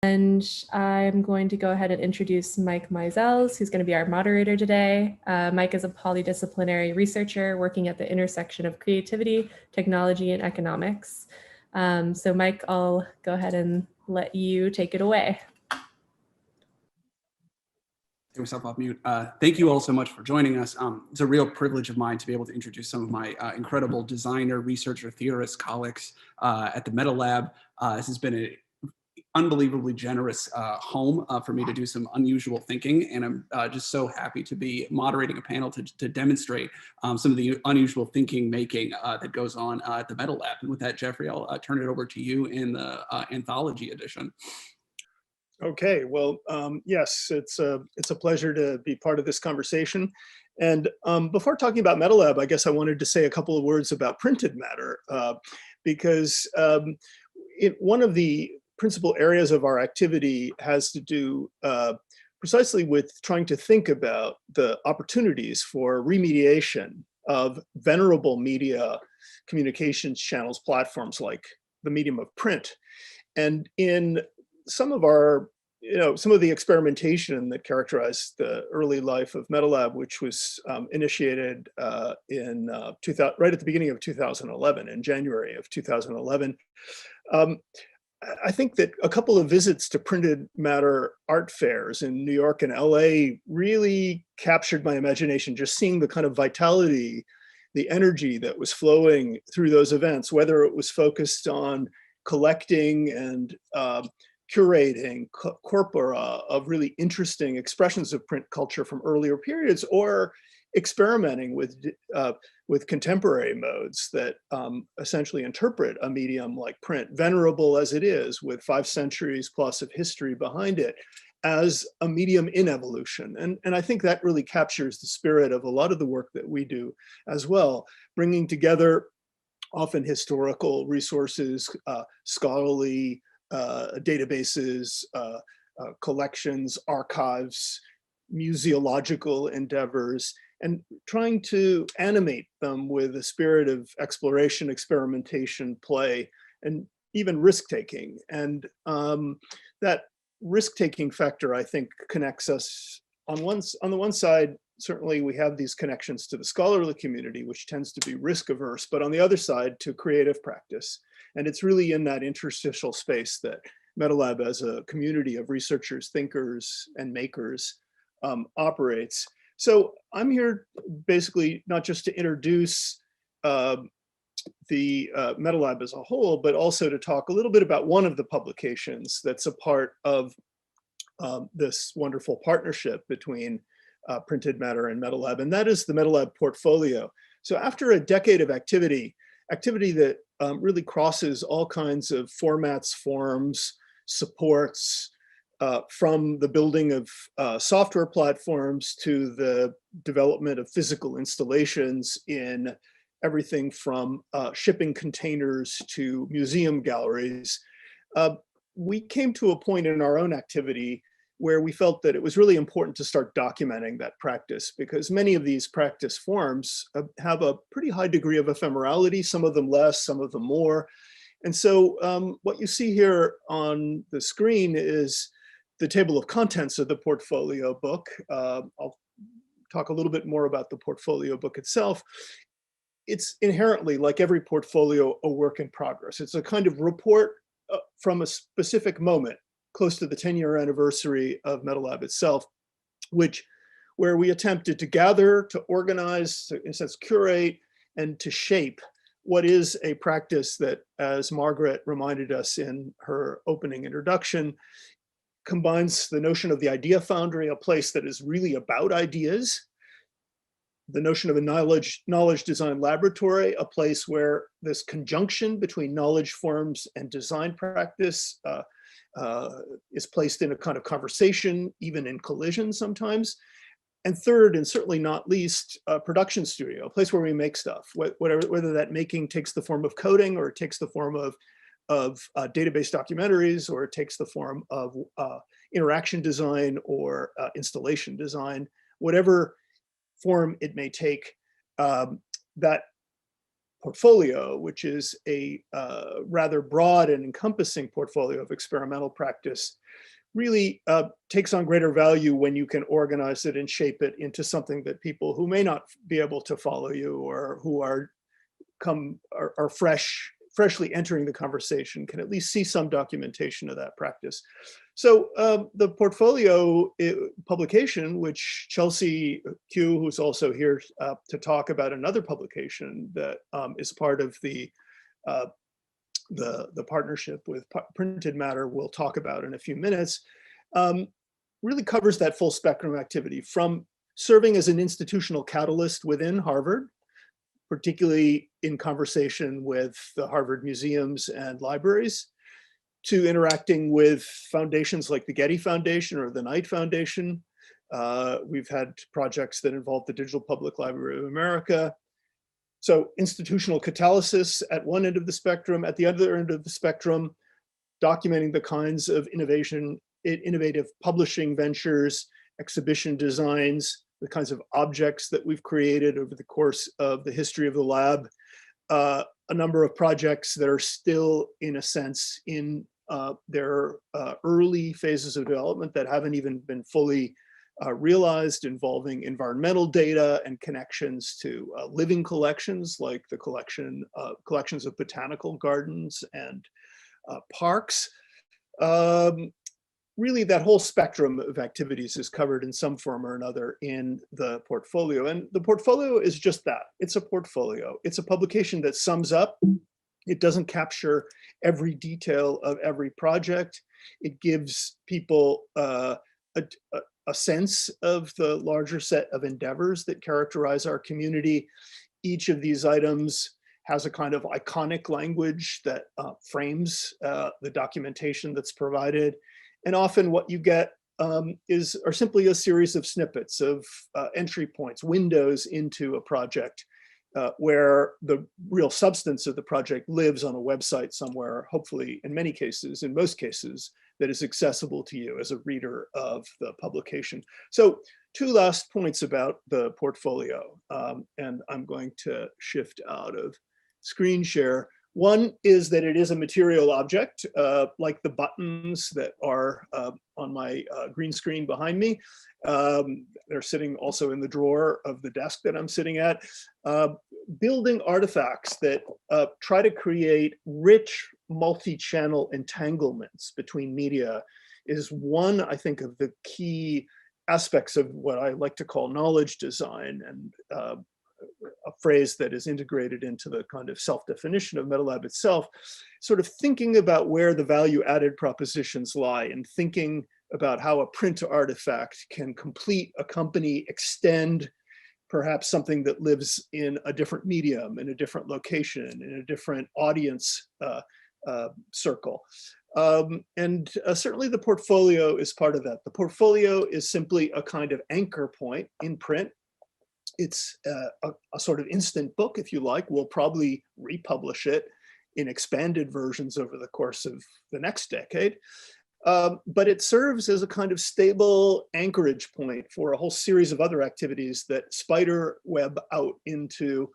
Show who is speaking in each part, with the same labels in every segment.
Speaker 1: And I'm going to go ahead and introduce Mike Maizels, who's going to be our moderator today. Mike is a polydisciplinary researcher working at the intersection of creativity, technology, and economics. So Mike, I'll go ahead and let you take it away.
Speaker 2: Take myself off mute. Thank you all so much for joining us. It's a real privilege of mine to be able to introduce some of my incredible designer, researcher, theorist colleagues at the MetaLab. This has been an unbelievably generous home for me to do some unusual thinking, and I'm just so happy to be moderating a panel to demonstrate some of the unusual thinking making that goes on at the MetaLab. And with that, Jeffrey, I'll turn it over to you in the anthology edition.
Speaker 3: Okay, well, yes, it's a pleasure to be part of this conversation. And before talking about MetaLab, I guess I wanted to say a couple of words about printed matter, because one of the principal areas of our activity has to do precisely with trying to think about the opportunities for remediation of venerable media communications channels, platforms like the medium of print. And in some of our, some of the experimentation that characterized the early life of MetaLab, which was initiated right at the beginning of 2011, in January of 2011, I think that a couple of visits to printed matter art fairs in New York and LA really captured my imagination, just seeing the kind of vitality, the energy that was flowing through those events, whether it was focused on collecting and curating corpora of really interesting expressions of print culture from earlier periods, or experimenting with contemporary modes that essentially interpret a medium like print, venerable as it is, with 5 centuries plus of history behind it, as a medium in evolution. And I think that really captures the spirit of a lot of the work that we do as well, bringing together often historical resources, scholarly databases, collections, archives, museological endeavors, and trying to animate them with a spirit of exploration, experimentation, play, and even risk-taking. And that risk-taking factor, I think, connects us on the one side. Certainly we have these connections to the scholarly community, which tends to be risk averse, but on the other side to creative practice. And it's really in that interstitial space that MetaLab, as a community of researchers, thinkers, and makers, operates. So I'm here basically not just to introduce the MetaLab as a whole, but also to talk a little bit about one of the publications that's a part of this wonderful partnership between printed matter and MetaLab, and that is the MetaLab Portfolio. So after a decade of activity that really crosses all kinds of formats, forms, supports, from the building of software platforms to the development of physical installations in everything from shipping containers to museum galleries, we came to a point in our own activity where we felt that it was really important to start documenting that practice, because many of these practice forms have a pretty high degree of ephemerality, some of them less, some of them more. And so what you see here on the screen is the table of contents of the portfolio book. I'll talk a little bit more about the portfolio book itself. It's inherently, like every portfolio, a work in progress. It's a kind of report from a specific moment close to the 10-year anniversary of MetaLab itself, where we attempted to gather, to organize, to, in a sense, curate, and to shape what is a practice that, as Margaret reminded us in her opening introduction, combines the notion of the idea foundry, a place that is really about ideas, the notion of a knowledge design laboratory, a place where this conjunction between knowledge forms and design practice is placed in a kind of conversation, even in collision sometimes. And third, and certainly not least, a production studio, a place where we make stuff, whether that making takes the form of coding, or it takes the form of database documentaries, or it takes the form of interaction design or installation design, whatever form it may take. That portfolio, which is a rather broad and encompassing portfolio of experimental practice, really takes on greater value when you can organize it and shape it into something that people who may not be able to follow you or who are freshly entering the conversation can at least see some documentation of that practice. So the portfolio publication, which Chelsea Q, who's also here to talk about another publication that is part of the partnership with Printed Matter, we'll talk about in a few minutes, really covers that full spectrum activity, from serving as an institutional catalyst within Harvard, particularly in conversation with the Harvard museums and libraries, to interacting with foundations like the Getty Foundation or the Knight Foundation. We've had projects that involve the Digital Public Library of America. So institutional catalysis at one end of the spectrum, at the other end of the spectrum, documenting the kinds of innovative publishing ventures, exhibition designs, the kinds of objects that we've created over the course of the history of the lab, a number of projects that are still, in a sense, in their early phases of development that haven't even been fully realized, involving environmental data and connections to living collections, like the collections of botanical gardens and parks. Really, that whole spectrum of activities is covered in some form or another in the portfolio. And the portfolio is just that. It's a portfolio. It's a publication that sums up. It doesn't capture every detail of every project. It gives people a sense of the larger set of endeavors that characterize our community. Each of these items has a kind of iconic language that frames the documentation that's provided. And often what you get are simply a series of snippets of entry points, windows into a project where the real substance of the project lives on a website somewhere, hopefully in many cases, in most cases, that is accessible to you as a reader of the publication. So 2 last points about the portfolio, and I'm going to shift out of screen share. One is that it is a material object, like the buttons that are on my green screen behind me. They're sitting also in the drawer of the desk that I'm sitting at. Building artifacts that try to create rich multi-channel entanglements between media is one, I think, of the key aspects of what I like to call knowledge design, and a phrase that is integrated into the kind of self-definition of MetaLAB itself, sort of thinking about where the value-added propositions lie and thinking about how a print artifact can complete, accompany, extend perhaps something that lives in a different medium, in a different location, in a different audience circle. Certainly the portfolio is part of that. The portfolio is simply a kind of anchor point in print. It's a sort of instant book, if you like. We'll probably republish it in expanded versions over the course of the next decade. But it serves as a kind of stable anchorage point for a whole series of other activities that spider web out into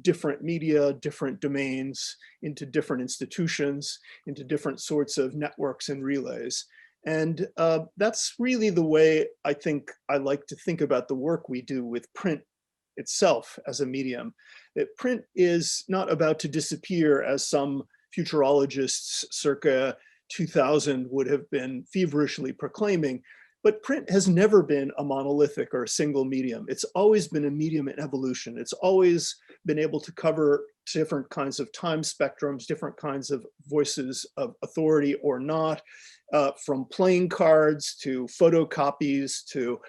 Speaker 3: different media, different domains, into different institutions, into different sorts of networks and relays. And that's really the way I think I like to think about the work we do with print itself as a medium. That print is not about to disappear, as some futurologists circa 2000 would have been feverishly proclaiming, but print has never been a monolithic or a single medium. It's always been a medium in evolution. It's always been able to cover different kinds of time spectrums, different kinds of voices of authority or not, from playing cards to photocopies to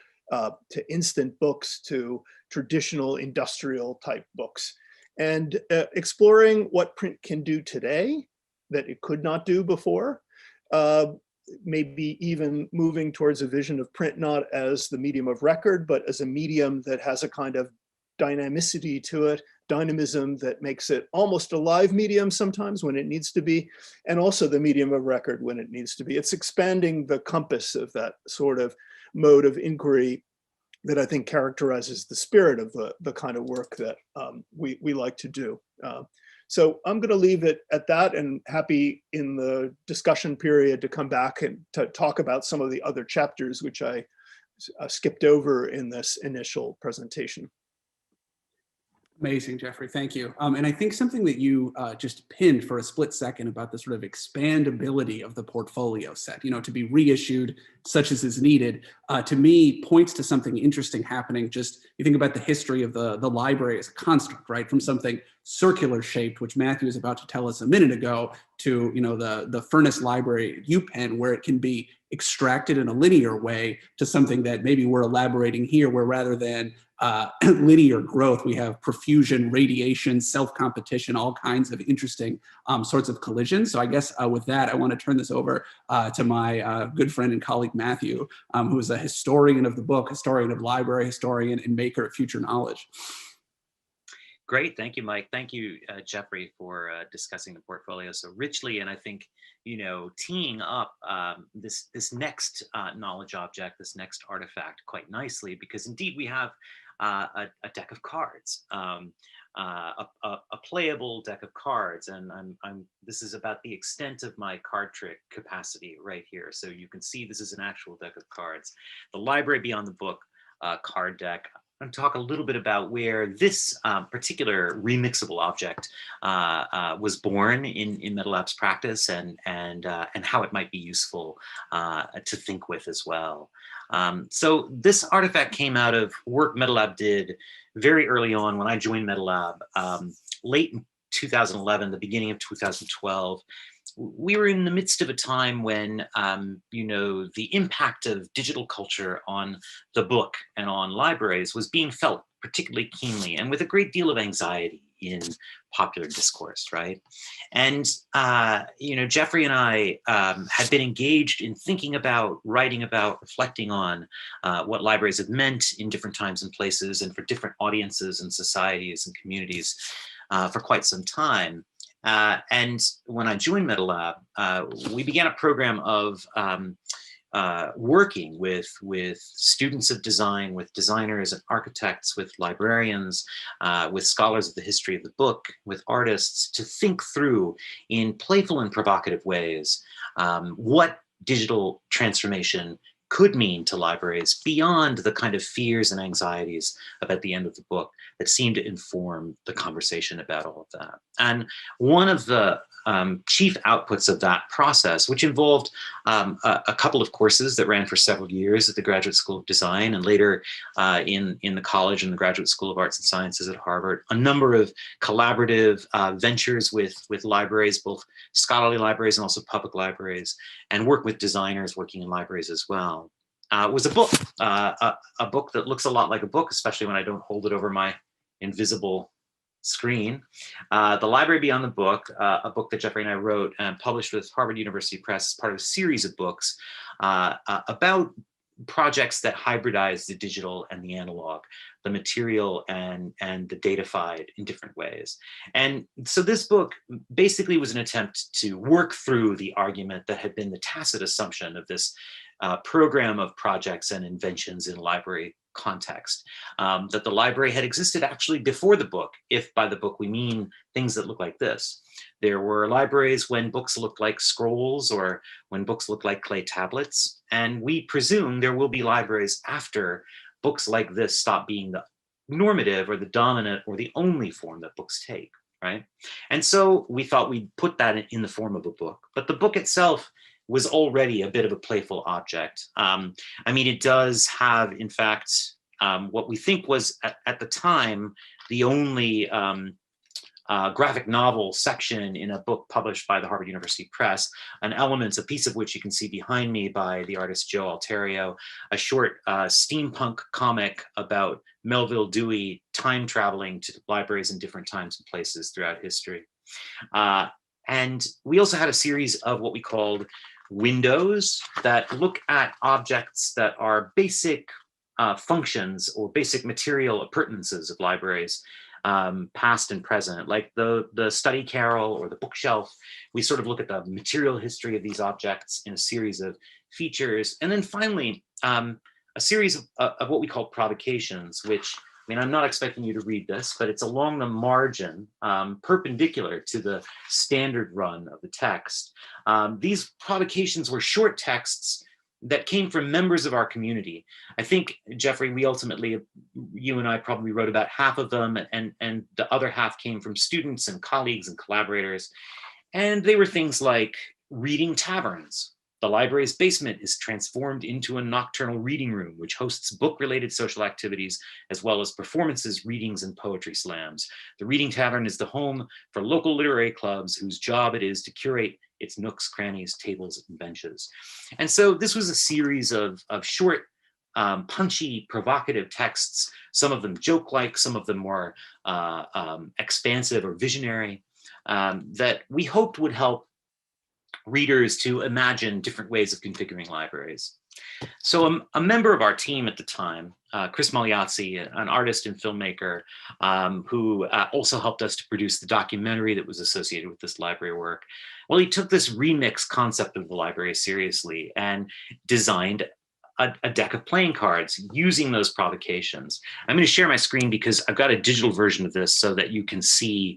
Speaker 3: instant books to traditional industrial type books. And exploring what print can do today that it could not do before, maybe even moving towards a vision of print not as the medium of record, but as a medium that has a kind of dynamicity to it, dynamism that makes it almost a live medium sometimes when it needs to be, and also the medium of record when it needs to be. It's expanding the compass of that sort of mode of inquiry that I think characterizes the spirit of the kind of work that we like to do. So I'm going to leave it at that, and happy in the discussion period to come back and to talk about some of the other chapters which I skipped over in this initial presentation.
Speaker 2: Amazing, Jeffrey. Thank you. And I think something that you just pinned for a split second about the sort of expandability of the portfolio set, to be reissued such as is needed, to me points to something interesting happening. Just you think about the history of the library as a construct, right? From something circular shaped, which Matthew was about to tell us a minute ago, to the furnace library at UPenn, where it can be extracted in a linear way to something that maybe we're elaborating here, where rather than linear growth, we have profusion, radiation, self-competition, all kinds of interesting sorts of collisions. So I guess with that, I want to turn this over to my good friend and colleague, Matthew, who is a historian of the book, historian of library, historian, and maker of future knowledge.
Speaker 4: Great, thank you, Mike. Thank you, Jeffrey, for discussing the portfolio so richly. And I think, teeing up this next knowledge object, this next artifact quite nicely, because indeed we have a deck of cards, a playable deck of cards, and this is about the extent of my card trick capacity right here. So you can see this is an actual deck of cards. The Library Beyond the Book card deck. I'm going to talk a little bit about where this particular remixable object was born in MetaLAB's practice, and how it might be useful to think with as well. So this artifact came out of work MetaLAB did very early on when I joined MetaLAB, late in 2011, the beginning of 2012. We were in the midst of a time when, the impact of digital culture on the book and on libraries was being felt particularly keenly and with a great deal of anxiety in popular discourse, right? And, Jeffrey and I had been engaged in thinking about, writing about, reflecting on what libraries have meant in different times and places and for different audiences and societies and communities for quite some time. And when I joined MetaLAB, we began a program of working with students of design, with designers and architects, with librarians, with scholars of the history of the book, with artists, to think through in playful and provocative ways what digital transformation could mean to libraries beyond the kind of fears and anxieties about the end of the book that seem to inform the conversation about all of that. And one of the chief outputs of that process, which involved a couple of courses that ran for several years at the Graduate School of Design and later in the college and the Graduate School of Arts and Sciences at Harvard, a number of collaborative ventures with libraries, both scholarly libraries and also public libraries, and work with designers working in libraries as well. Was a book, a book that looks a lot like a book, especially when I don't hold it over my invisible screen. The Library Beyond the Book, a book that Jeffrey and I wrote and published with Harvard University Press, part of a series of books about projects that hybridize the digital and the analog, the material and the datafied in different ways. And so this book basically was an attempt to work through the argument that had been the tacit assumption of this program of projects and inventions in library context, that the library had existed actually before the book, if by the book we mean things that look like this. There were libraries when books looked like scrolls or when books looked like clay tablets, and we presume there will be libraries after books like this stop being the normative or the dominant or the only form that books take, right? And so we thought we'd put that in the form of a book, but the book itself was already a bit of a playful object. I mean, it does have, in fact, what we think was at the time the only graphic novel section in a book published by the Harvard University Press, a piece of which you can see behind me by the artist Joe Alterio, a short steampunk comic about Melville Dewey time traveling to libraries in different times and places throughout history. And we also had a series of what we called windows that look at objects that are basic functions or basic material appurtenances of libraries, past and present, like the study carrel or the bookshelf. We sort of look at the material history of these objects in a series of features. And then finally, a series of what we call provocations, which, I mean, I'm not expecting you to read this, but it's along the margin, perpendicular to the standard run of the text. These provocations were short texts that came from members of our community. I think, Jeffrey, we ultimately, you and I probably wrote about half of them, and the other half came from students and colleagues and collaborators. And they were things like reading taverns. The library's basement is transformed into a nocturnal reading room, which hosts book-related social activities, as well as performances, readings, and poetry slams. The Reading Tavern is the home for local literary clubs whose job it is to curate its nooks, crannies, tables, and benches. And so this was a series of short, punchy, provocative texts, some of them joke-like, some of them more expansive or visionary, that we hoped would help readers to imagine different ways of configuring libraries. So a member of our team at the time, Chris Magliazzi, an artist and filmmaker, who also helped us to produce the documentary that was associated with this library work. Well, he took this remix concept of the library seriously and designed a deck of playing cards using those provocations. I'm going to share my screen because I've got a digital version of this so that you can see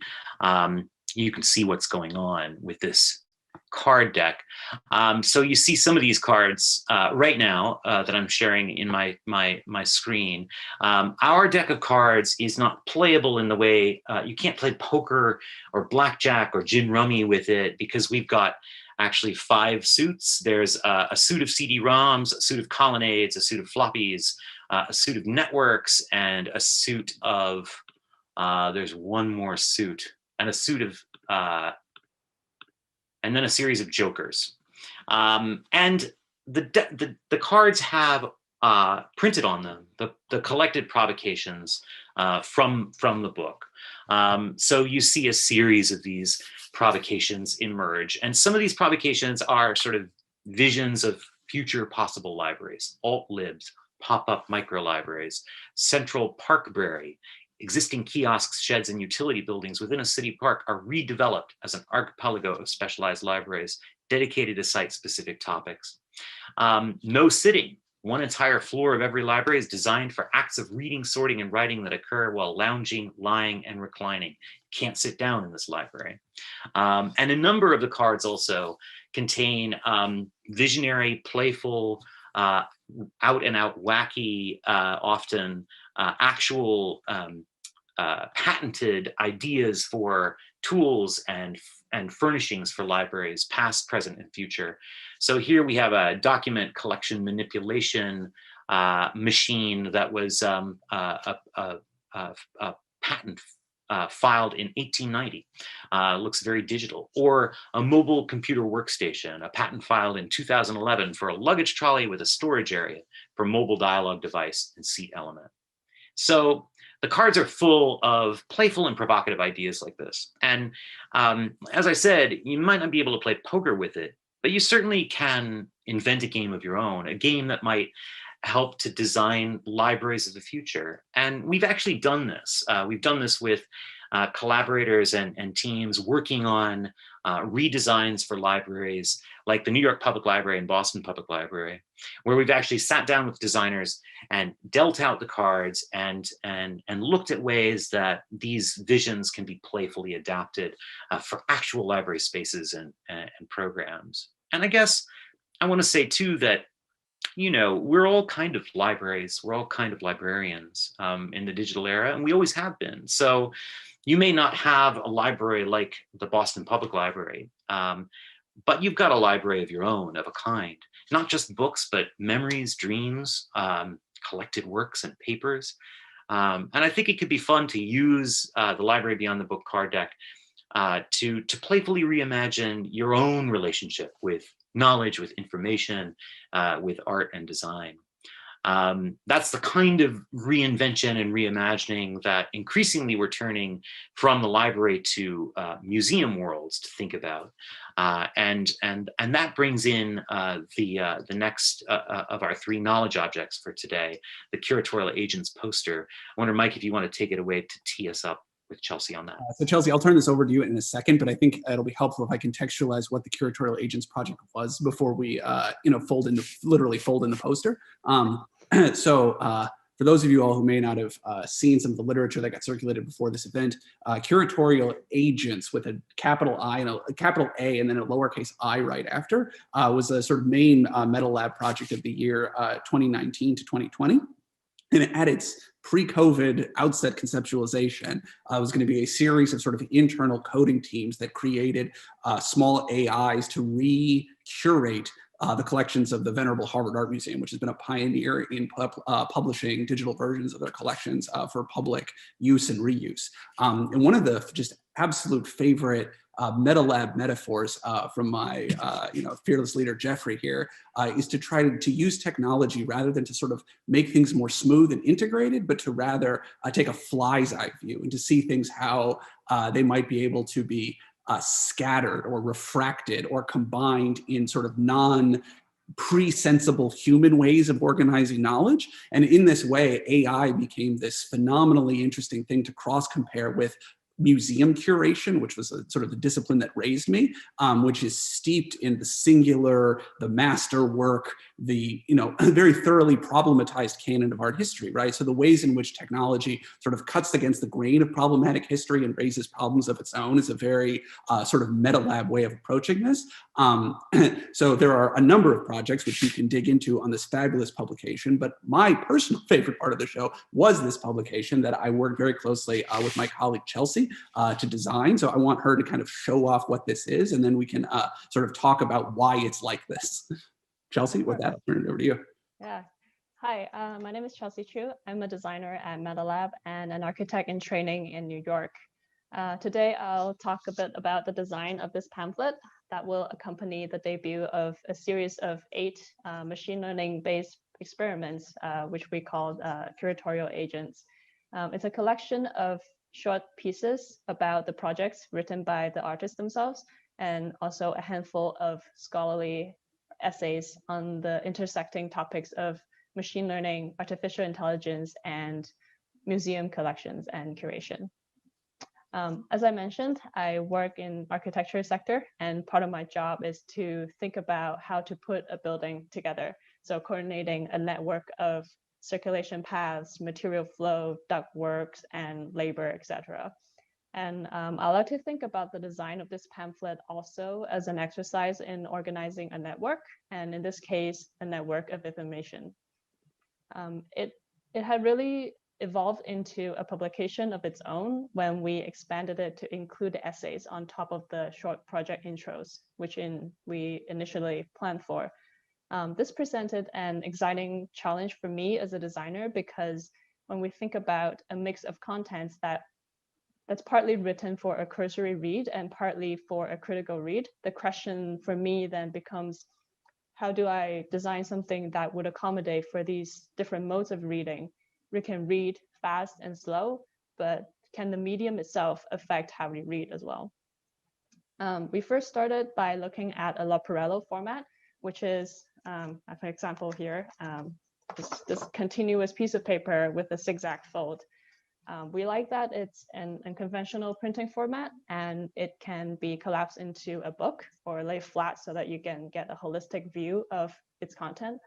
Speaker 4: what's going on with this card deck. So you see some of these cards right now that I'm sharing in my screen. Our deck of cards is not playable in the way you can't play poker or blackjack or gin rummy with it, because we've got actually 5 suits. There's a suit of CD-ROMs, a suit of colonnades, a suit of floppies, a suit of networks, and a suit of there's one more suit, and a suit of and then a series of jokers. And the cards have printed on them the collected provocations from the book. So you see a series of these provocations emerge. And some of these provocations are sort of visions of future possible libraries, alt-libs, pop-up micro-libraries, central parkbrary. Existing kiosks, sheds, and utility buildings within a city park are redeveloped as an archipelago of specialized libraries dedicated to site-specific topics. No sitting. One entire floor of every library is designed for acts of reading, sorting, and writing that occur while lounging, lying, and reclining. Can't sit down in this library. And a number of the cards also contain visionary, playful, out-and-out wacky, often actual patented ideas for tools and furnishings for libraries, past, present, and future. So here we have a document collection manipulation machine that was a patent filed in 1890. Looks very digital. Or a mobile computer workstation, a patent filed in 2011 for a luggage trolley with a storage area for mobile dialogue device and seat element. So the cards are full of playful and provocative ideas like this. And as I said, you might not be able to play poker with it, but you certainly can invent a game of your own, a game that might help to design libraries of the future. And we've actually done this. We've done this with collaborators and teams working on redesigns for libraries like the New York Public Library and Boston Public Library, where we've actually sat down with designers and dealt out the cards and looked at ways that these visions can be playfully adapted for actual library spaces and programs. And I guess I want to say too that, you know, we're all kind of libraries, we're all kind of librarians in the digital era, and we always have been. So you may not have a library like the Boston Public Library, but you've got a library of your own, of a kind, not just books, but memories, dreams, collected works and papers. And I think it could be fun to use the Library Beyond the Book card deck to playfully reimagine your own relationship with knowledge, with information, with art and design. That's the kind of reinvention and reimagining that increasingly we're turning from the library to museum worlds to think about. And that brings in the next of our 3 knowledge objects for today, the Curatorial Agents poster. I wonder, Mike, if you want to take it away to tee us up with Chelsea on that.
Speaker 2: So Chelsea, I'll turn this over to you in a second, but I think it'll be helpful if I contextualize what the Curatorial Agents project was before we, literally fold in the poster. So for those of you all who may not have seen some of the literature that got circulated before this event, curatorial agents with a capital I and a capital A and then a lowercase I right after was a sort of main MetaLAB project of the year 2019 to 2020. And at its pre-COVID outset conceptualization was going to be a series of sort of internal coding teams that created small AIs to re-curate the collections of the venerable Harvard Art Museum, which has been a pioneer in publishing digital versions of their collections for public use and reuse. And one of the just absolute favorite MetaLAB metaphors from my fearless leader Jeffrey here is to try to use technology rather than to sort of make things more smooth and integrated, but to rather take a fly's eye view and to see things how they might be able to be scattered or refracted or combined in sort of pre-sensible human ways of organizing knowledge. And in this way, AI became this phenomenally interesting thing to cross-compare with museum curation, which was sort of the discipline that raised me, which is steeped in the singular, the master work, the very thoroughly problematized canon of art history, right? So the ways in which technology sort of cuts against the grain of problematic history and raises problems of its own is a very sort of MetaLAB way of approaching this. So there are a number of projects which we can dig into on this fabulous publication, but my personal favorite part of the show was this publication that I worked very closely with my colleague Chelsea to design. So I want her to kind of show off what this is, and then we can sort of talk about why it's like this. Chelsea, with that, I'll turn it over to you.
Speaker 5: Yeah. Hi, my name is Chelsea Chu. I'm a designer at MetaLAB and an architect in training in New York. Today, I'll talk a bit about the design of this pamphlet that will accompany the debut of a series of 8 machine learning-based experiments, which we call curatorial agents. It's a collection of short pieces about the projects written by the artists themselves, and also a handful of scholarly essays on the intersecting topics of machine learning, artificial intelligence, and museum collections and curation. As I mentioned, I work in architecture sector, and part of my job is to think about how to put a building together. So coordinating a network of circulation paths, material flow, ductworks, and labor, etc. And I like to think about the design of this pamphlet also as an exercise in organizing a network, and in this case, a network of information. It had really evolved into a publication of its own when we expanded it to include essays on top of the short project intros, which we initially planned for. This presented an exciting challenge for me as a designer, because when we think about a mix of contents that's partly written for a cursory read and partly for a critical read, the question for me then becomes, how do I design something that would accommodate for these different modes of reading? We can read fast and slow, but can the medium itself affect how we read as well? We first started by looking at a Leporello format, which is, I have an example here, this continuous piece of paper with a zigzag fold. We like that it's an unconventional printing format, and it can be collapsed into a book or lay flat so that you can get a holistic view of its content,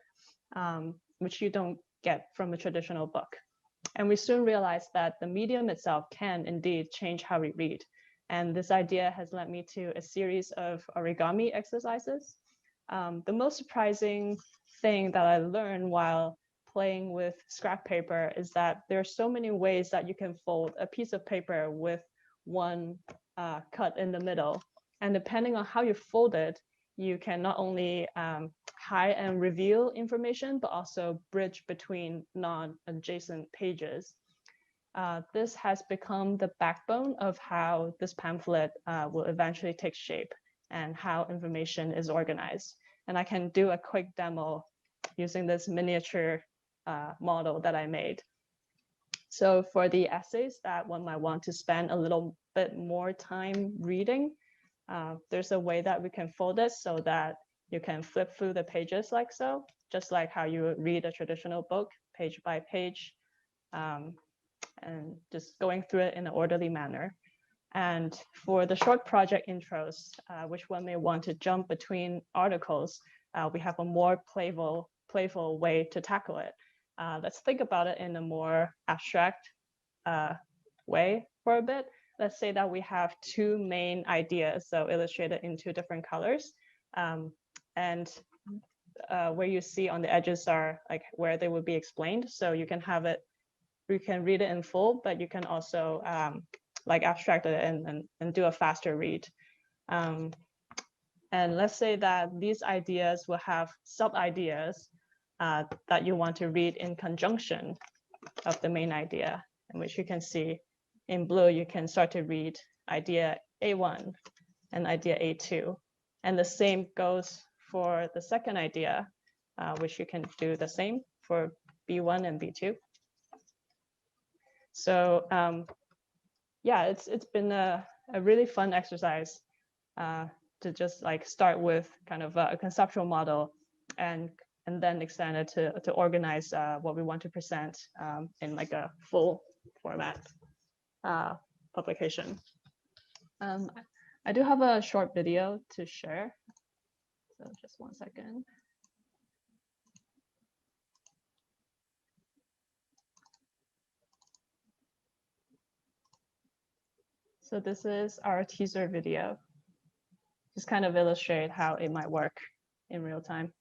Speaker 5: which you don't get from a traditional book. And we soon realized that the medium itself can indeed change how we read. And this idea has led me to a series of origami exercises. The most surprising thing that I learned while playing with scrap paper is that there are so many ways that you can fold a piece of paper with one cut in the middle. And depending on how you fold it, you can not only hide and reveal information, but also bridge between non-adjacent pages. This has become the backbone of how this pamphlet will eventually take shape and how information is organized. And I can do a quick demo using this miniature model that I made. So for the essays that one might want to spend a little bit more time reading, there's a way that we can fold it so that you can flip through the pages like so, just like how you would read a traditional book, page by page, and just going through it in an orderly manner. And for the short project intros, which one may want to jump between articles, we have a more playful way to tackle it. let's think about it in a more abstract way for a bit. Let's say that we have two main ideas, so illustrated in two different colors. And where you see on the edges are like where they would be explained. So you can have it, you can read it in full, but you can also like abstract it and do a faster read. And let's say that these ideas will have sub-ideas that you want to read in conjunction of the main idea, in which you can see in blue, you can start to read idea A1 and idea A2. And the same goes for the second idea, which you can do the same for B1 and B2. So yeah, it's been a really fun exercise to just like start with kind of a conceptual model and then extend it to organize what we want to present in like a full format publication. I do have a short video to share. So just 1 second. So this is our teaser video. Just kind of illustrate how it might work in real time.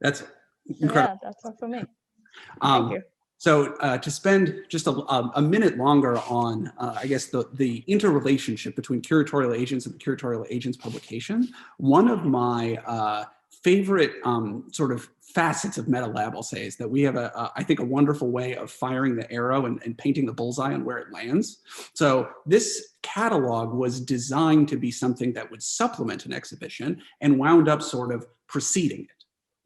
Speaker 2: That's incredible.
Speaker 5: Yeah, that's all for me.
Speaker 2: Thank
Speaker 5: Thank you.
Speaker 2: So to spend just a minute longer on, I guess, the interrelationship between curatorial agents and the curatorial agents publication, one of my favorite sort of facets of MetaLab, I'll say, is that we have I think, a wonderful way of firing the arrow and painting the bullseye on where it lands. So this catalog was designed to be something that would supplement an exhibition and wound up sort of preceding it.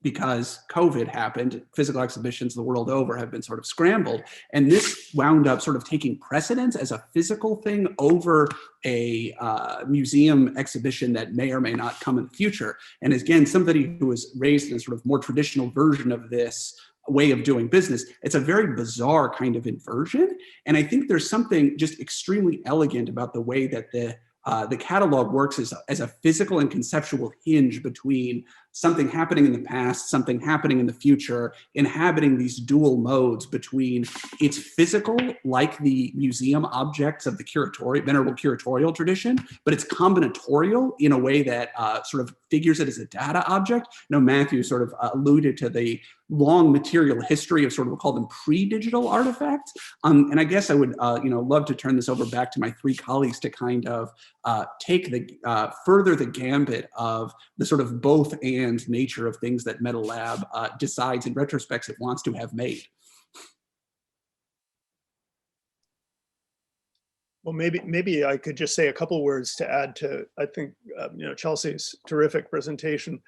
Speaker 2: Because COVID happened, physical exhibitions the world over have been sort of scrambled. And this wound up sort of taking precedence as a physical thing over a museum exhibition that may or may not come in the future. And again, somebody who was raised in a sort of more traditional version of this way of doing business, it's a very bizarre kind of inversion. And I think there's something just extremely elegant about the way that the catalog works as a physical and conceptual hinge between something happening in the past, something happening in the future, inhabiting these dual modes between it's physical, like the museum objects of the venerable curatorial tradition, but it's combinatorial in a way that sort of figures it as a data object. You know, Matthew sort of alluded to the long material history of sort of, we'll call them pre-digital artifacts. And I guess I would love to turn this over back to my three colleagues to kind of take further the gambit of the sort of both and nature of things that MetaLab decides in retrospect it wants to have made.
Speaker 3: Well, maybe I could just say a couple words to add to, I think, Chelsea's terrific presentation.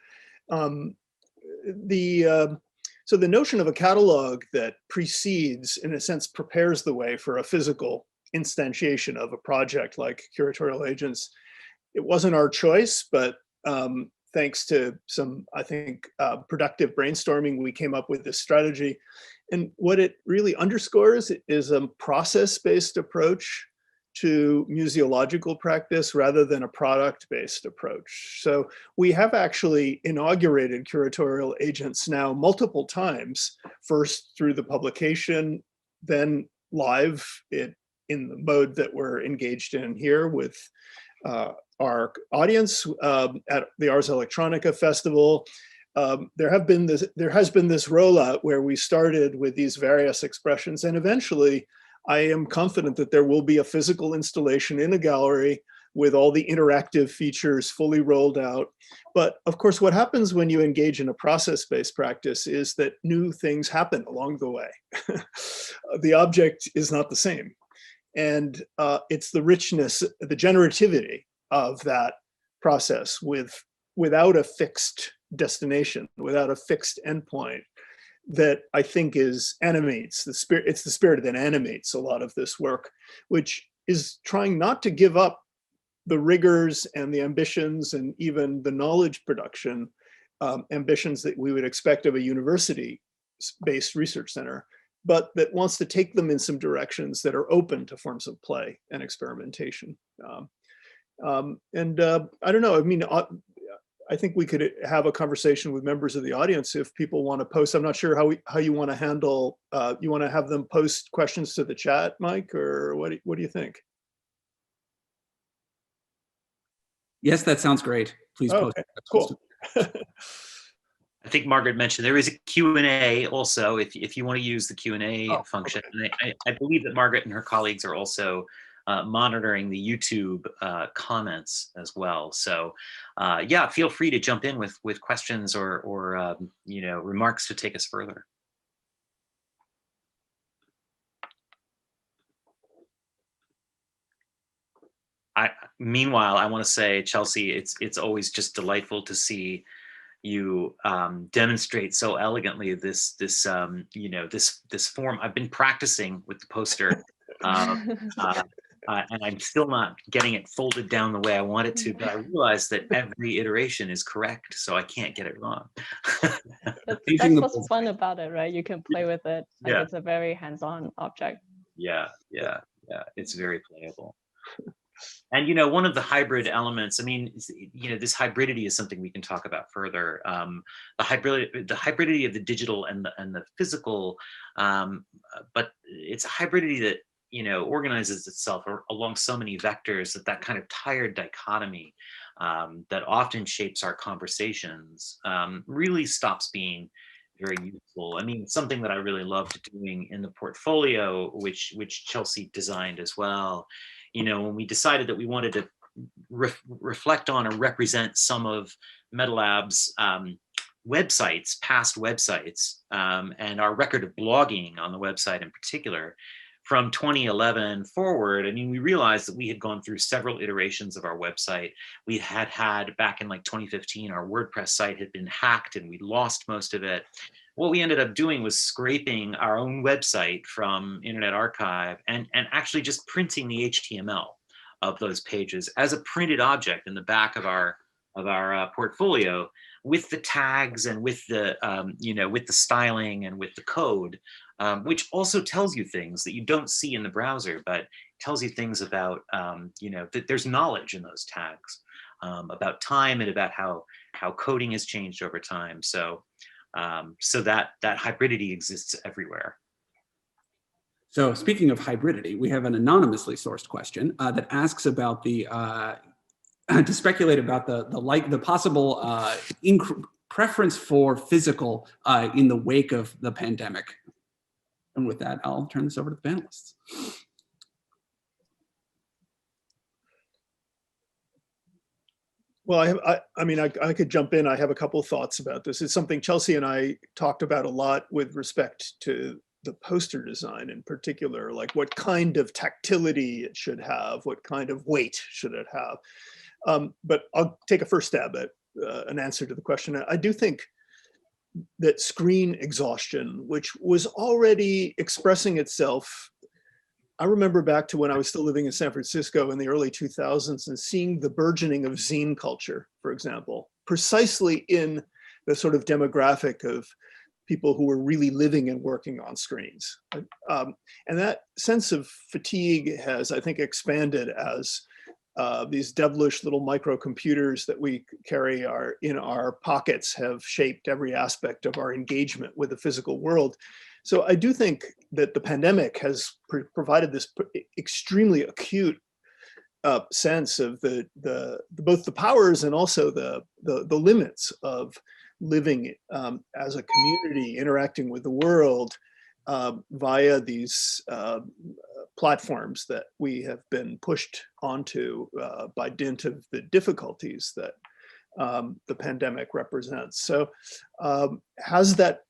Speaker 3: So the notion of a catalog that precedes, in a sense, prepares the way for a physical instantiation of a project like Curatorial Agents, it wasn't our choice, but thanks to some, I think, productive brainstorming, we came up with this strategy. And what it really underscores is a process-based approach to museological practice rather than a product-based approach. So we have actually inaugurated Curatorial Agents now multiple times, first through the publication, then live in the mode that we're engaged in here with our audience at the Ars Electronica Festival. There has been this rollout where we started with these various expressions, and eventually I am confident that there will be a physical installation in a gallery with all the interactive features fully rolled out. But of course, what happens when you engage in a process-based practice is that new things happen along the way. The object is not the same. And it's the richness, the generativity of that process without a fixed destination, without a fixed endpoint, that I think animates the spirit. It's the spirit that animates a lot of this work, which is trying not to give up the rigors and the ambitions and even the knowledge production ambitions that we would expect of a university-based research center, but that wants to take them in some directions that are open to forms of play and experimentation. I don't know, I mean, I think we could have a conversation with members of the audience if people want to post. I'm not sure how you want to handle, you want to have them post questions to the chat, Mike, or what do you think?
Speaker 2: Yes, that sounds great. Please post.
Speaker 3: Okay, cool.
Speaker 4: I think Margaret mentioned there is a Q&A also if you want to use the Q&A function.
Speaker 3: Okay.
Speaker 4: And I believe that Margaret and her colleagues are also monitoring the YouTube comments as well. So yeah, feel free to jump in with questions or you know, remarks to take us further. Meanwhile, I want to say, Chelsea, it's always just delightful to see you demonstrate so elegantly this you know, this form. I've been practicing with the poster, and I'm still not getting it folded down the way I want it to. But I realize that every iteration is correct, so I can't get it wrong.
Speaker 5: That's what's fun about it, right? You can play with it. Like,
Speaker 4: yeah.
Speaker 5: It's a very hands-on object.
Speaker 4: Yeah, it's very playable. And, you know, one of the hybrid elements, I mean, you know, this hybridity is something we can talk about further. The hybridity of the digital and the physical, but it's a hybridity that, you know, organizes itself along so many vectors that kind of tired dichotomy that often shapes our conversations really stops being very useful. I mean, something that I really loved doing in the portfolio, which Chelsea designed as well, you know, when we decided that we wanted to reflect on or represent some of MetaLab's websites, past websites, and our record of blogging on the website in particular, from 2011 forward, I mean, we realized that we had gone through several iterations of our website. We had back in like 2015, our WordPress site had been hacked and we lost most of it. What we ended up doing was scraping our own website from Internet Archive and actually just printing the HTML of those pages as a printed object in the back of our portfolio, with the tags and with the you know, with the styling and with the code, which also tells you things that you don't see in the browser, but tells you things about you know, that there's knowledge in those tags about time and about how coding has changed over time. So so that hybridity exists everywhere.
Speaker 2: So speaking of hybridity, we have an anonymously sourced question that asks about the to speculate about the possible preference for physical in the wake of the pandemic. And with that, I'll turn this over to the panelists.
Speaker 3: Well, I mean, I could jump in. I have a couple of thoughts about this. It's something Chelsea and I talked about a lot with respect to the poster design in particular, like what kind of tactility it should have, what kind of weight should it have. But I'll take a first stab at an answer to the question. I do think that screen exhaustion, which was already expressing itself, I remember back to when I was still living in San Francisco in the early 2000s and seeing the burgeoning of zine culture, for example, precisely in the sort of demographic of people who were really living and working on screens. And that sense of fatigue has, I think, expanded as these devilish little microcomputers that we carry in our pockets have shaped every aspect of our engagement with the physical world. So I do think that the pandemic has provided this extremely acute sense of both the powers and also the limits of living as a community, interacting with the world via these platforms that we have been pushed onto by dint of the difficulties that the pandemic represents. So has that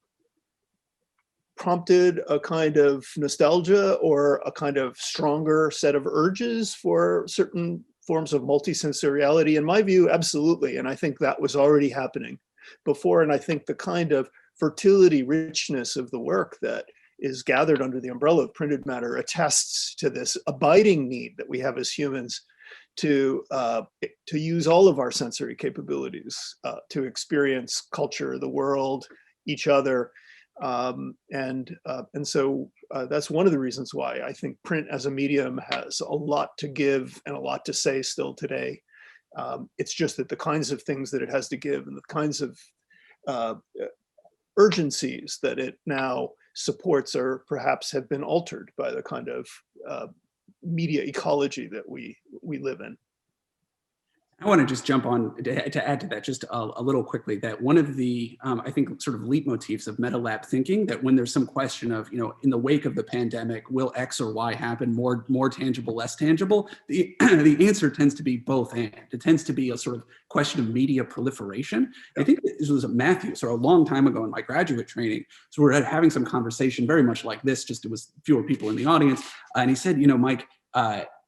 Speaker 3: prompted a kind of nostalgia or a kind of stronger set of urges for certain forms of multisensoriality? In my view, absolutely. And I think that was already happening before. And I think the kind of fertility, richness of the work that is gathered under the umbrella of printed matter attests to this abiding need that we have as humans to use all of our sensory capabilities to experience culture, the world, each other. And so that's one of the reasons why I think print as a medium has a lot to give and a lot to say still today. It's just that the kinds of things that it has to give and the kinds of urgencies that it now supports are perhaps have been altered by the kind of media ecology that we live in.
Speaker 2: I want to just jump on to add to that just a little quickly that one of the, I think, sort of leitmotifs of MetaLab thinking, that when there's some question of, in the wake of the pandemic, will X or Y happen, more tangible, less tangible? The answer tends to be both and. It tends to be a sort of question of media proliferation. Yeah. I think this was Matthews, or a long time ago in my graduate training. So we're having some conversation very much like this, just it was fewer people in the audience. And he said, Mike,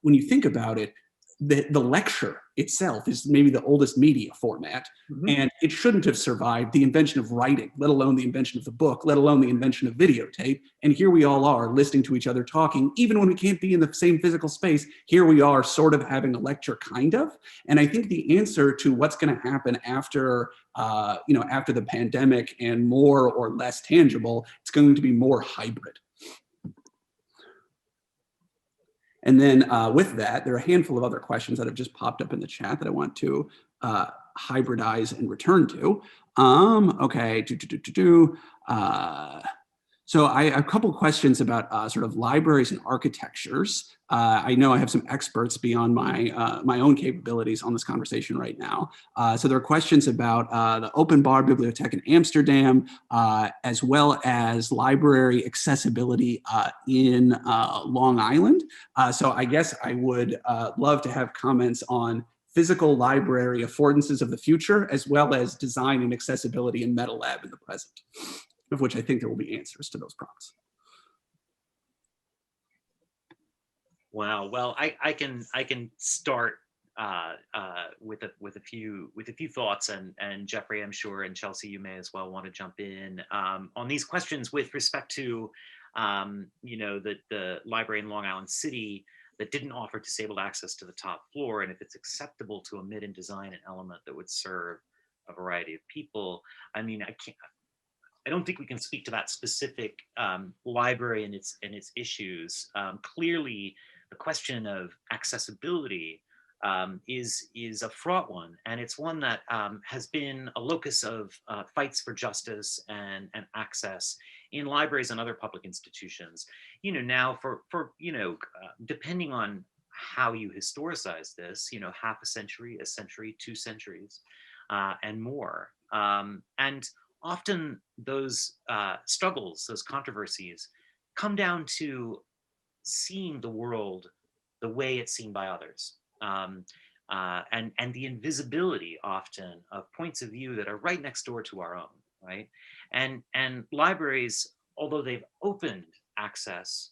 Speaker 2: when you think about it, the lecture itself is maybe the oldest media format, and it shouldn't have survived the invention of writing, let alone the invention of the book, let alone the invention of videotape. And here we all are listening to each other talking, even when we can't be in the same physical space. Here we are sort of having a lecture, kind of. And I think the answer to what's going to happen after after the pandemic and more or less tangible, it's going to be more hybrid. And then with that, there are a handful of other questions that have just popped up in the chat that I want to hybridize and return to. Okay, so I have a couple of questions about sort of libraries and architectures. I know I have some experts beyond my own capabilities on this conversation right now. So there are questions about the Open Bar Bibliothek in Amsterdam, as well as library accessibility in Long Island. So I guess I would love to have comments on physical library affordances of the future, as well as design and accessibility in MetaLab in the present, of which I think there will be answers to those prompts.
Speaker 4: Wow. Well, I can start with a few thoughts, and Jeffrey, I'm sure, and Chelsea, you may as well want to jump in on these questions with respect to the library in Long Island City that didn't offer disabled access to the top floor, and if it's acceptable to omit and design an element that would serve a variety of people. I mean, I don't think we can speak to that specific library and its issues. Clearly, the question of accessibility is a fraught one, and it's one that has been a locus of fights for justice and access in libraries and other public institutions. Now for depending on how you historicize this, half a century, 2 centuries, and more, and often those struggles, those controversies, come down to seeing the world the way it's seen by others, and the invisibility often of points of view that are right next door to our own, right? And libraries, although they've opened access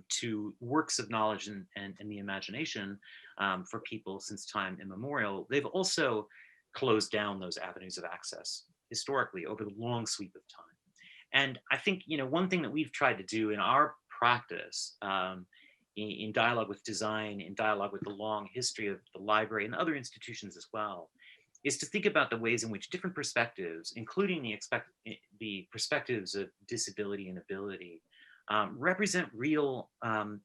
Speaker 4: to works of knowledge and the imagination for people since time immemorial, they've also closed down those avenues of access historically over the long sweep of time. And I think, one thing that we've tried to do in our practice, in dialogue with design, in dialogue with the long history of the library and other institutions as well, is to think about the ways in which different perspectives, including the perspectives of disability and ability, represent real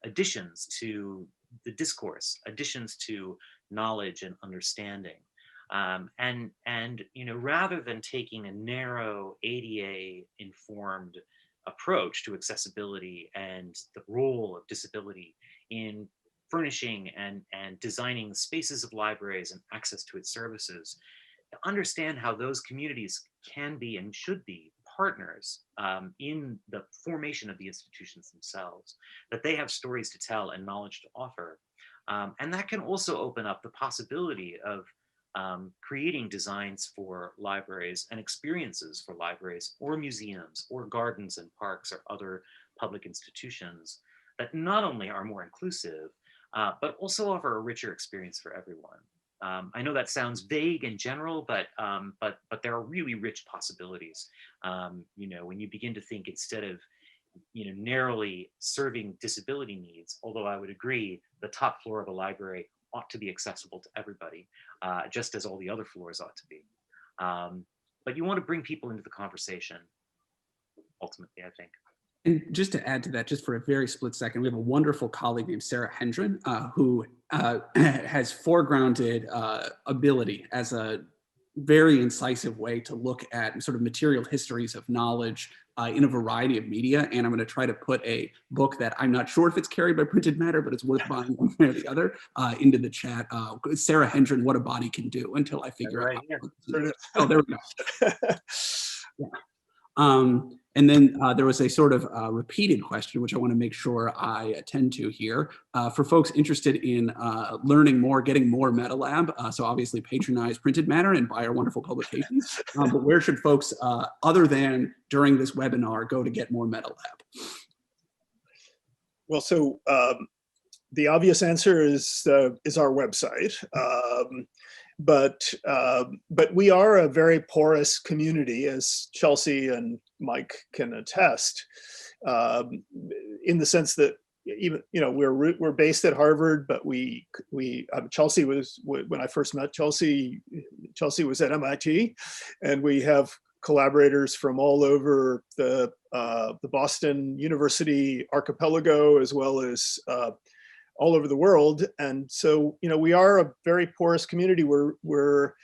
Speaker 4: additions to the discourse, additions to knowledge and understanding. And rather than taking a narrow ADA informed approach to accessibility and the role of disability in furnishing and designing spaces of libraries and access to its services, to understand how those communities can be and should be partners in the formation of the institutions themselves, that they have stories to tell and knowledge to offer. And that can also open up the possibility of creating designs for libraries and experiences for libraries or museums or gardens and parks or other public institutions that not only are more inclusive, but also offer a richer experience for everyone. I know that sounds vague and general, but there are really rich possibilities. When you begin to think, instead of narrowly serving disability needs, although I would agree the top floor of a library ought to be accessible to everybody, just as all the other floors ought to be. But you want to bring people into the conversation, ultimately, I think.
Speaker 2: And just to add to that, just for a very split second, we have a wonderful colleague named Sarah Hendren, who has foregrounded ability as a very incisive way to look at sort of material histories of knowledge in a variety of media. And I'm going to try to put a book that I'm not sure if it's carried by Printed Matter, but it's worth buying one way or the other into the chat. Sarah Hendren, What a Body Can Do, until I figure out how to. Oh, there we go. Yeah. And then there was a sort of repeated question, which I want to make sure I attend to here. For folks interested in learning more, getting more MetaLab, so obviously patronize Printed Matter and buy our wonderful publications. But where should folks, other than during this webinar, go to get more MetaLab?
Speaker 3: Well, so the obvious answer is our website. But we are a very porous community, as Chelsea and Mike can attest, in the sense that even, you know, we're based at Harvard, but Chelsea was, when I first met Chelsea was at MIT, and we have collaborators from all over the Boston University archipelago, as well as all over the world. And so, you know, we are a very porous community. We're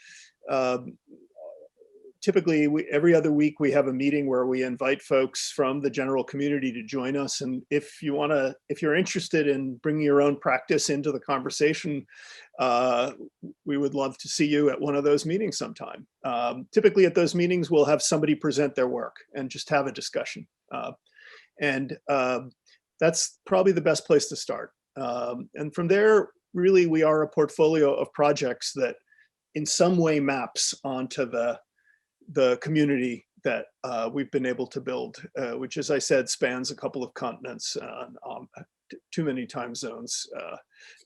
Speaker 3: typically, every other week we have a meeting where we invite folks from the general community to join us. And if you're interested in bringing your own practice into the conversation, we would love to see you at one of those meetings sometime. Typically at those meetings, we'll have somebody present their work and just have a discussion. That's probably the best place to start. And from there, really, we are a portfolio of projects that in some way maps onto the community that we've been able to build, which, as I said, spans a couple of continents, too many time zones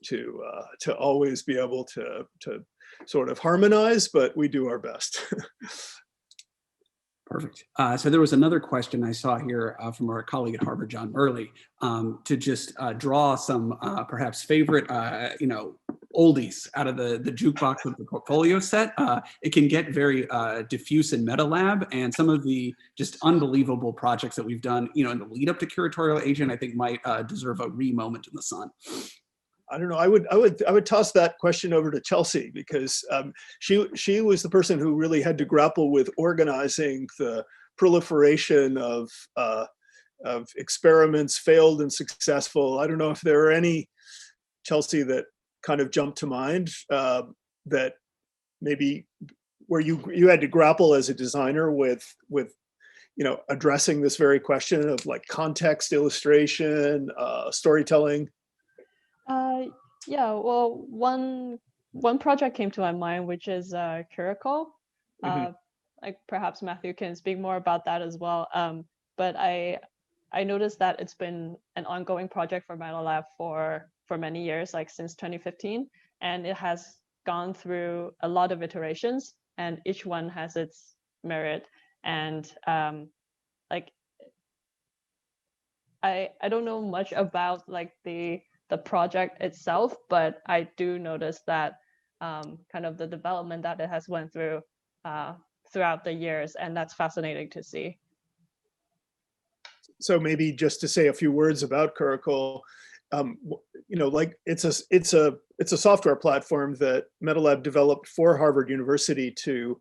Speaker 3: to always be able to sort of harmonize, but we do our best.
Speaker 2: Perfect. So there was another question I saw here from our colleague at Harvard, John Murley, to just draw some perhaps favorite, oldies out of the jukebox of the portfolio set. It can get very diffuse in MetaLab, and some of the just unbelievable projects that we've done, in the lead up to Curatorial A, I think might deserve a moment in the sun.
Speaker 3: I don't know. I would toss that question over to Chelsea, because she was the person who really had to grapple with organizing the proliferation of experiments, failed and successful. I don't know if there are any, Chelsea, that kind of jump to mind that maybe where you had to grapple as a designer with addressing this very question of like context, illustration, storytelling.
Speaker 5: Yeah, well, one project came to my mind, which is Curatorial. Like perhaps Matthew can speak more about that as well. But I noticed that it's been an ongoing project for MetaLab for many years, like since 2015, and it has gone through a lot of iterations, and each one has its merit. And like I don't know much about like the project itself, but I do notice that kind of the development that it has went through throughout the years, and that's fascinating to see.
Speaker 3: So maybe just to say a few words about Curatorial, like it's a software platform that MetaLab developed for Harvard University to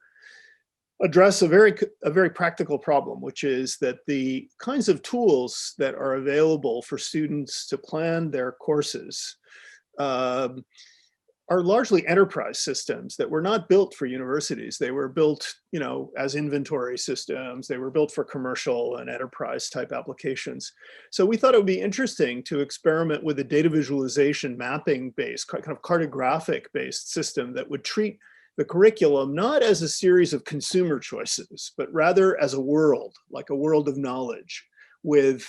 Speaker 3: address a very practical problem, which is that the kinds of tools that are available for students to plan their courses are largely enterprise systems that were not built for universities. They were built, as inventory systems. They were built for commercial and enterprise type applications. So we thought it would be interesting to experiment with a data visualization mapping based, kind of cartographic based system that would treat the curriculum not as a series of consumer choices, but rather as a world, like a world of knowledge with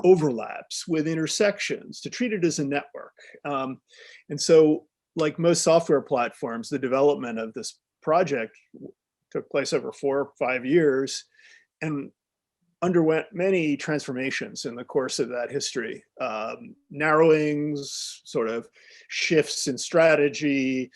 Speaker 3: overlaps, with intersections, to treat it as a network. And so, like most software platforms, the development of this project took place over 4 or 5 years. And underwent many transformations in the course of that history. Narrowings, sort of shifts in strategy.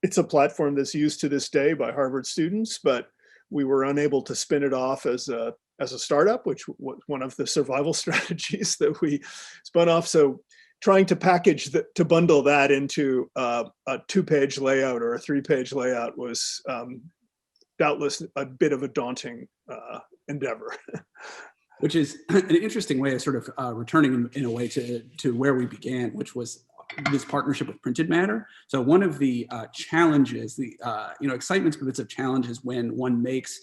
Speaker 3: It's a platform that's used to this day by Harvard students, but we were unable to spin it off as a startup, which was one of the survival strategies that we spun off. So trying to package to bundle that into a 2-page layout or a 3-page layout was doubtless a bit of a daunting endeavor.
Speaker 2: Which is an interesting way of sort of returning in a way to where we began, which was this partnership with Printed Matter. So one of the challenges, the excitements, but bits of challenges when one makes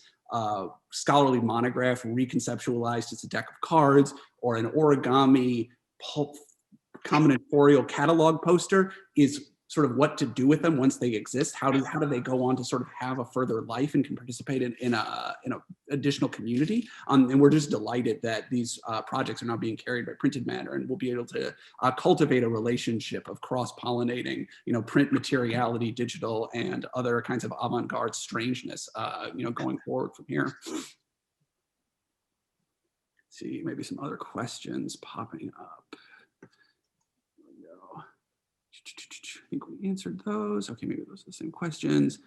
Speaker 2: scholarly monograph reconceptualized as a deck of cards or an origami combinatorial catalog poster is sort of what to do with them once they exist. How do they go on to sort of have a further life and can participate in a additional community? And we're just delighted that these projects are now being carried by Printed Matter, and we'll be able to cultivate a relationship of cross-pollinating, print materiality, digital, and other kinds of avant-garde strangeness, going forward from here. Let's see, maybe some other questions popping up. I think we answered those. Okay, maybe those are the same questions.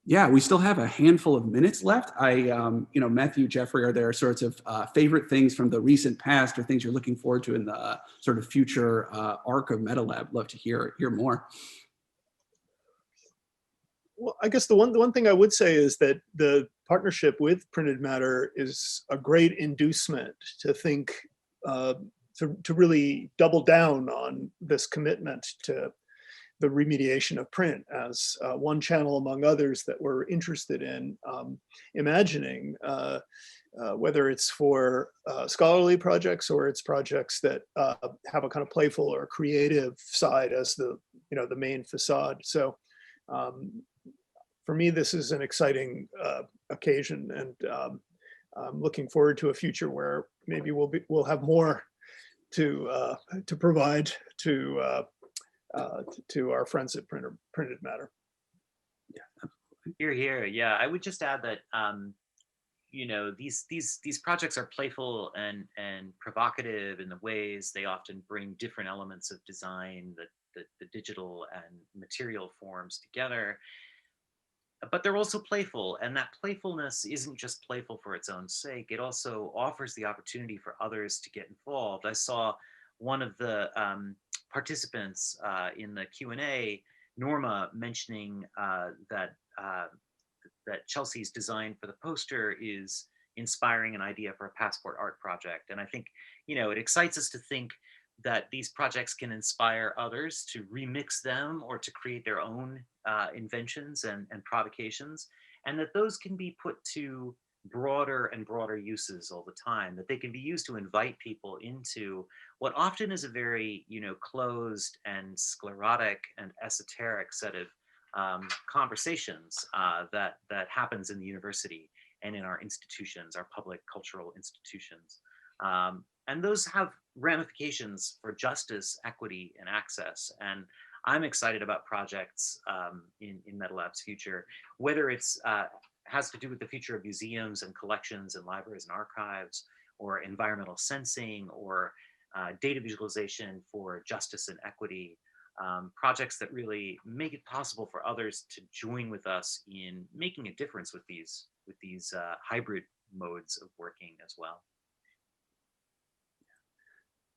Speaker 2: Yeah, we still have a handful of minutes left. Matthew, Jeffrey, are there sorts of favorite things from the recent past or things you're looking forward to in the sort of future arc of MetaLab? Love to hear more.
Speaker 3: Well, I guess the one thing I would say is that the partnership with Printed Matter is a great inducement to think to really double down on this commitment to the remediation of print as one channel among others that we're interested in imagining, whether it's for scholarly projects or it's projects that have a kind of playful or creative side as the main facade. So for me, this is an exciting occasion, and I'm looking forward to a future where maybe we'll have more to provide to our friends at Printed Matter.
Speaker 2: Yeah,
Speaker 4: Here. Yeah, I would just add that these projects are playful and provocative in the ways they often bring different elements of design, the digital and material forms together. But they're also playful, and that playfulness isn't just playful for its own sake. It also offers the opportunity for others to get involved. I saw one of the participants in the Q&A, Norma, mentioning that Chelsea's design for the poster is inspiring an idea for a passport art project. And I think, it excites us to think that these projects can inspire others to remix them or to create their own inventions and provocations, and that those can be put to broader and broader uses all the time, that they can be used to invite people into what often is a very, closed and sclerotic and esoteric set of conversations that happens in the university and in our institutions, our public cultural institutions. And those have ramifications for justice, equity, and access. And I'm excited about projects in MetaLab's future, whether it's has to do with the future of museums and collections and libraries and archives, or environmental sensing, or data visualization for justice and equity, projects that really make it possible for others to join with us in making a difference with these hybrid modes of working as well.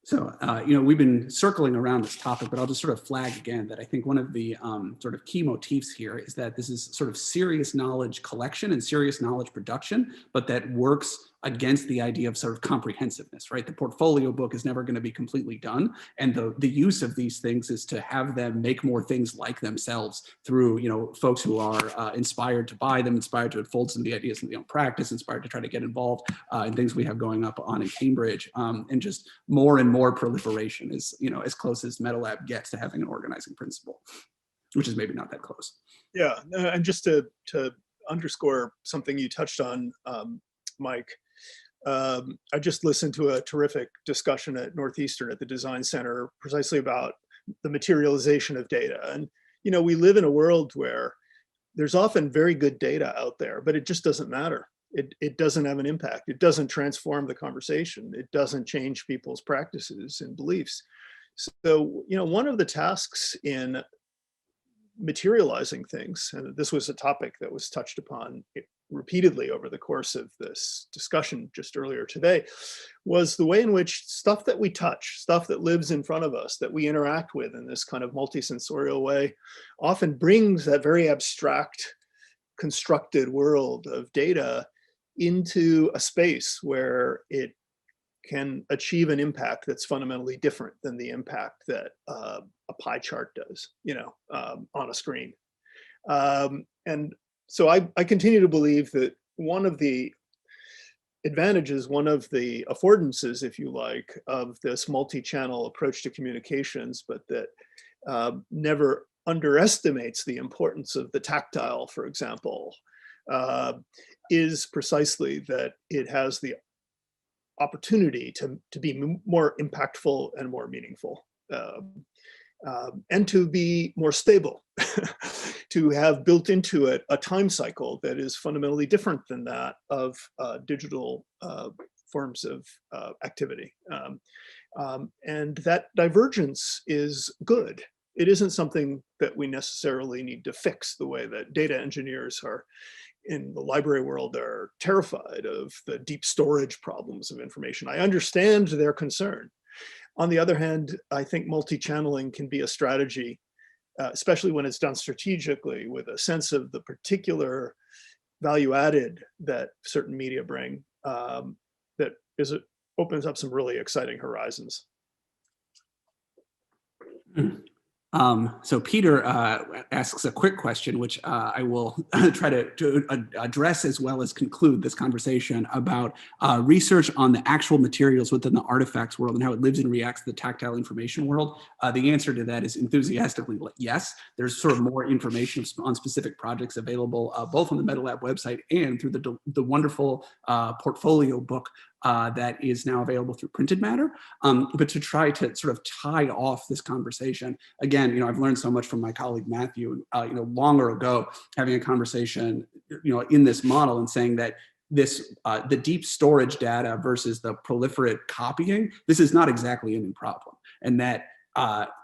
Speaker 2: So, we've been circling around this topic, but I'll just sort of flag again that I think one of the sort of key motifs here is that this is sort of serious knowledge collection and serious knowledge production, but that works against the idea of sort of comprehensiveness, right? The portfolio book is never going to be completely done. And the use of these things is to have them make more things like themselves through, folks who are inspired to buy them, inspired to unfold some of the ideas in their own practice, inspired to try to get involved in things we have going up on in Cambridge, and just more and more proliferation is, as close as MetaLab gets to having an organizing principle, which is maybe not that close.
Speaker 3: Yeah, and just to underscore something you touched on, Mike, I just listened to a terrific discussion at Northeastern at the Design Center precisely about the materialization of data. And, we live in a world where there's often very good data out there, but it just doesn't matter. it doesn't have an impact. It doesn't transform the conversation. It doesn't change people's practices and beliefs. So, one of the tasks in materializing things, and this was a topic that was touched upon repeatedly over the course of this discussion just earlier today, was the way in which stuff that we touch, stuff that lives in front of us, that we interact with in this kind of multisensorial way, often brings that very abstract, constructed world of data into a space where it can achieve an impact that's fundamentally different than the impact that a pie chart does, on a screen. And so I continue to believe that one of the advantages, one of the affordances, if you like, of this multi-channel approach to communications, but that never underestimates the importance of the tactile, for example, is precisely that it has the opportunity to be more impactful and more meaningful, and to be more stable, to have built into it a time cycle that is fundamentally different than that of digital forms of activity. And that divergence is good. It isn't something that we necessarily need to fix the way that data engineers are in the library world are terrified of the deep storage problems of information. I understand their concern. On the other hand, I think multi-channeling can be a strategy, especially when it's done strategically with a sense of the particular value added that certain media bring, that opens up some really exciting horizons.
Speaker 2: So Peter asks a quick question, which I will try to address as well as conclude this conversation about research on the actual materials within the artifacts world and how it lives and reacts to the tactile information world. The answer to that is enthusiastically yes. There's sort of more information on specific projects available both on the MetaLAB website and through the wonderful portfolio book that is now available through Printed Matter. But to try to sort of tie off this conversation, again, I've learned so much from my colleague Matthew, longer ago, having a conversation, in this model and saying that this, the deep storage data versus the proliferate copying, this is not exactly a new problem. And that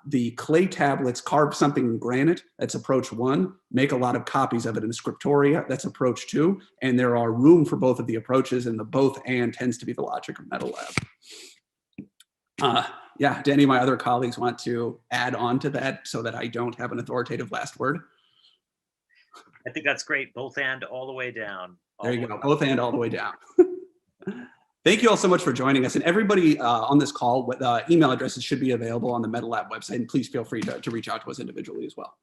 Speaker 2: the clay tablets carve something in granite, that's approach one, make a lot of copies of it in Scriptoria, that's approach two, and there are room for both of the approaches, and the both and tends to be the logic of MetaLAB. Yeah, do any of my other colleagues want to add on to that so that I don't have an authoritative last word?
Speaker 6: I think that's great, both and all the way down.
Speaker 2: There you go, both and all the way down. Thank you all so much for joining us. And everybody on this call, email addresses should be available on the MetaLAB website. And please feel free to reach out to us individually as well.